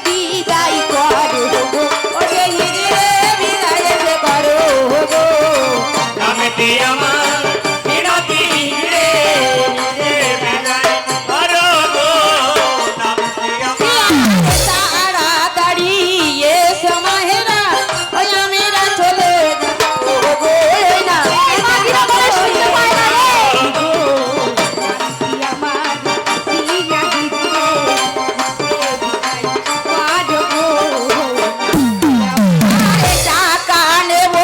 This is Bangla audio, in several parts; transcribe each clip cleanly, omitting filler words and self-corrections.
বিদায় করো গো ওরে হিজড়ে বিদায় যে করো গো নামেতে আমার মিনতি হিজড়ে বিদায় করো গো নামেতে আমার তাড়াতাড়ি এসো মাহেরা ওই আমিরা চলে যাবো গো না মাগিরা বলে শুনতে পায় না রে আমার সিনা হিজড়ে করো গো টাকা নেব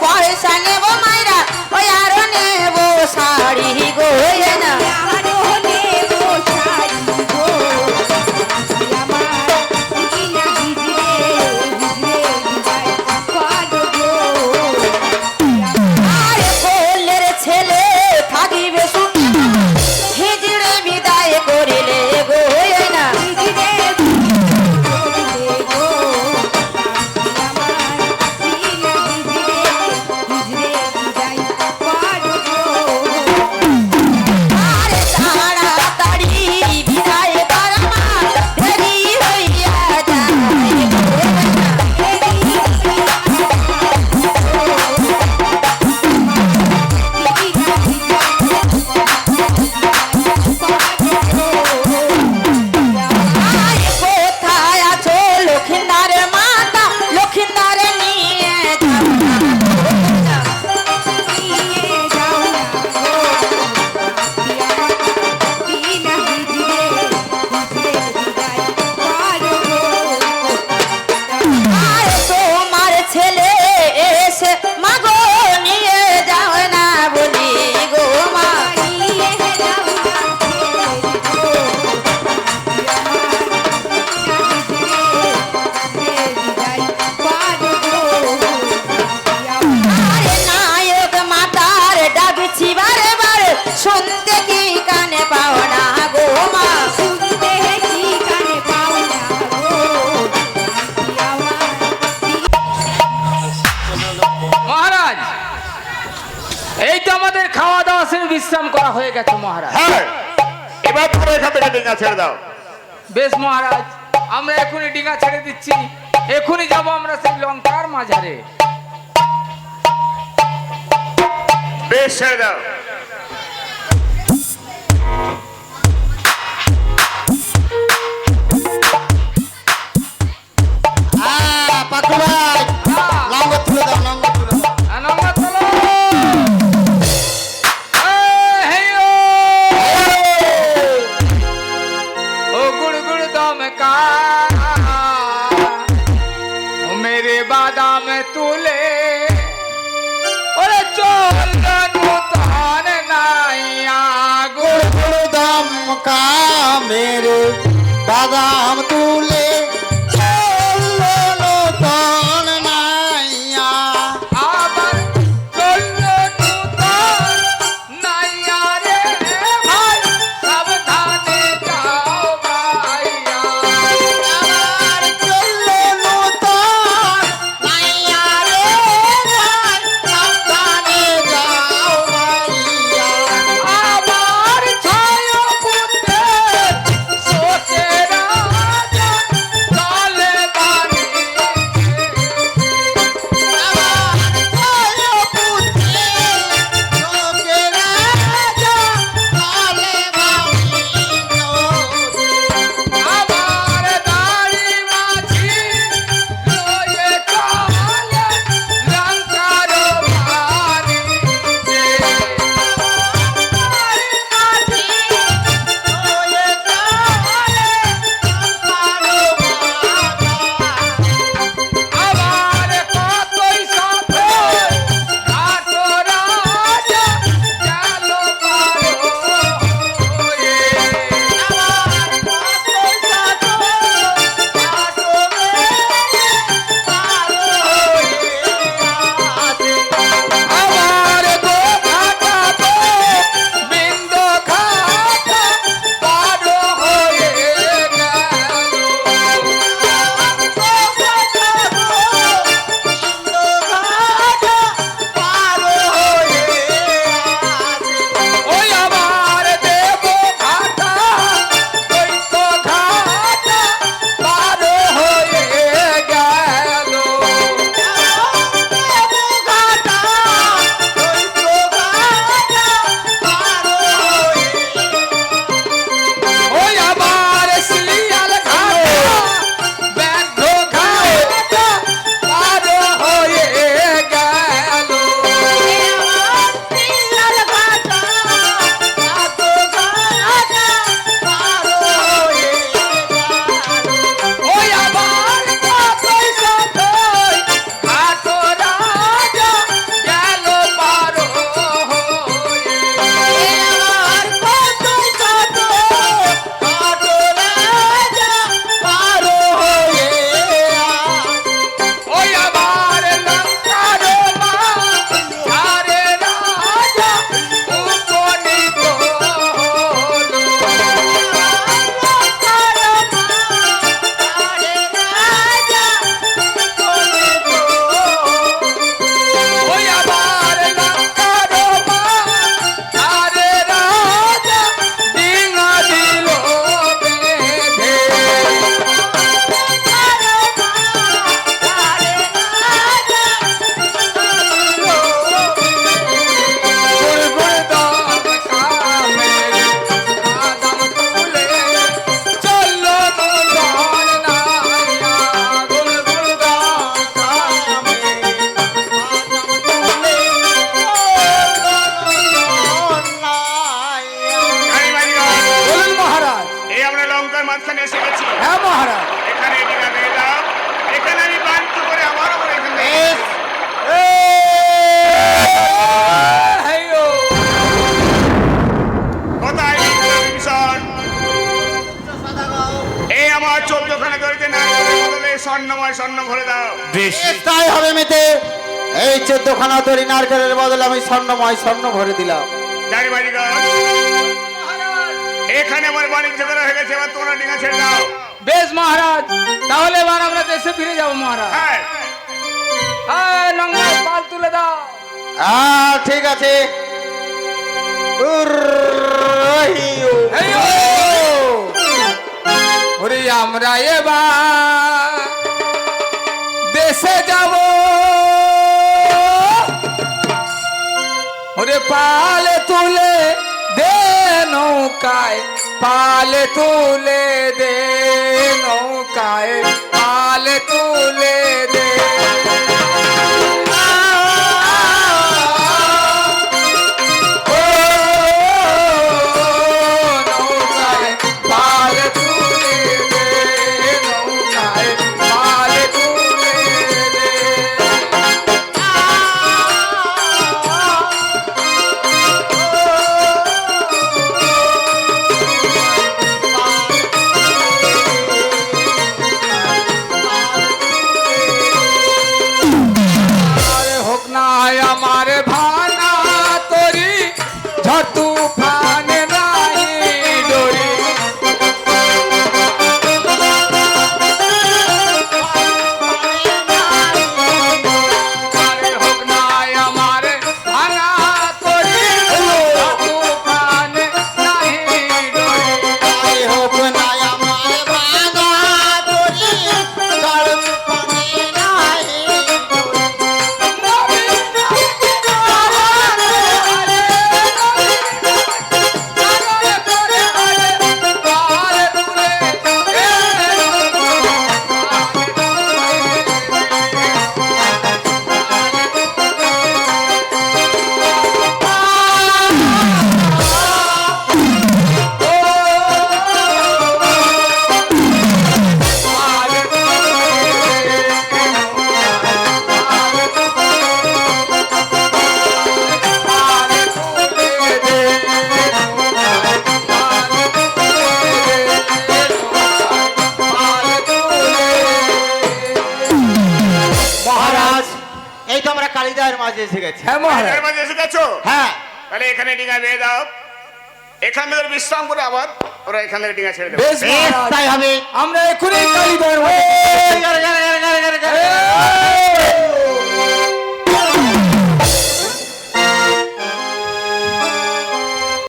পয়সা নেব মাইরা ওই আরো নেব শাড়ি গো না আরো নেব শাড়ি গো আমার সিনা হিজড়ে বিদায় করো গো আরে কোলের ছেলে থাকিবে সুখী হিজড়ে বিদায় করিলে গো না হিজড়ে গো আমার সিনা হিজড়ে বিদায় করো গো আরে তাড়াতাড়ি বিদায় কর আমার দেরি হইয়া যায় আরে কোথায় আছো লক্ষিন্দার মাতা লক্ষিন্দার নিয়ে যাও না নিয়ে যাও না গো বিনা হিজড়ে বিদায় করো গো আর তোমার ছেলে এসে মাগো নিয়ে যাও না বলি গো মা নিয়ে যাও না গো আরে নায়ক মাতার ডাকছি বারে বারে শুনতে কি কানে পাও না গো মা শুনতে কি কানে পাও না গো মহারাজ, এই তো আমাদের খাওয়া দাওয়া সেরে বিশ্রাম করা হয়ে গেছে মহারাজ। হ্যাঁ, এবার তোমরা এখান থেকে ডিঙা ছেড়ে দাও। বেশ মহারাজ, আমরা এখনই ডিঙা ছেড়ে দিচ্ছি। এখনই যাব আমরা সেই লঙ্কার মাঝারে। বেশ, ছেড়ে দাও। পাখু ভাই লঙ্গর তুলে দাও, লঙ্গর তুলে দাও। আনন্দ চলো। এই ও। ও গুড় গুড় দম কা ও মেরে বাদাম তুলে ওরে চল গানু তান নাইয়া গুড় গুড় দাম কা মেরে বাদাম তুলে চলো নতুন নাইয়া। আবার চললো নূতন নাইয়া রে ভাই, সাবধানে যাও ভাইয়া। আমার চললো নতুন নাইয়া রে ভাই, সাবধানে যাও ভাইয়া। আবার ছায় পুত্রে সোচে রাজন স্থানে এসে গেছি। হ্যাঁ মহারাজ। এখানে ডিঙা বেয়ে দাও। এখানে আমি বাঞ্চ করে আবার আবার এখানে বেশ। হেইয়ো। কোথায় বিভীষণ? এই আমার 14খানা দড়িতে নারকেলের বদলে স্বর্ণময় স্বর্ণ ভরে দাও। বেশ, তাই হবে মেতে। এই 14খানা দড়ি নারকেলের বদলে আমি স্বর্ণময় স্বর্ণ ভরে দিলাম। জানি বাজিগর, এখানে আমার বাণিজ্য করা হয়ে গেছে, এবার তোমরা ডিঙা ছেড়ে দাও। বেশ মহারাজ, তাহলে এবার আমরা দেশে ফিরে যাবো মহারাজ। হ্যাঁ, হ্যাঁ লঙ্কায় পাল তুলে দাও। ঠিক আছে। উর্রহিউ। হেইয়ো। ওরে আমরা এবার দেশে যাব, ওরে পালে তুলে দে নৌকায়, পালে তুলে দে নৌকায়, পালে তুলে দে। ও নৌকায় পালে তুলে দে, নৌকায় পালে তুলে দে। আরে হোক না আমার ভানা তরি, ঝড় তুফানে নাই ডরি। আরে হোক না আমার ভানা তরি, ঝড় তুফানে নাই ডরি। তাই হোক না আমার ভাঙা দড়ি, ঝড় তুফানে নাই ডরি। মহারাজ, এই তো আমরা কালিদার মাঝে এসে গেছি। হ্যাঁ মহারাজ। এর মাঝে এসে গেছো? হ্যাঁ, তাহলে এখানে ডিঙা বেয়ে দাও। এখান থেকে বিশ্রাম করে আবার ওরা এখান থেকে ডিঙা ছেড়ে দেবে। বেশ বেশ মহারাজ, তাই হবে। আমরা এখনই কালীদয়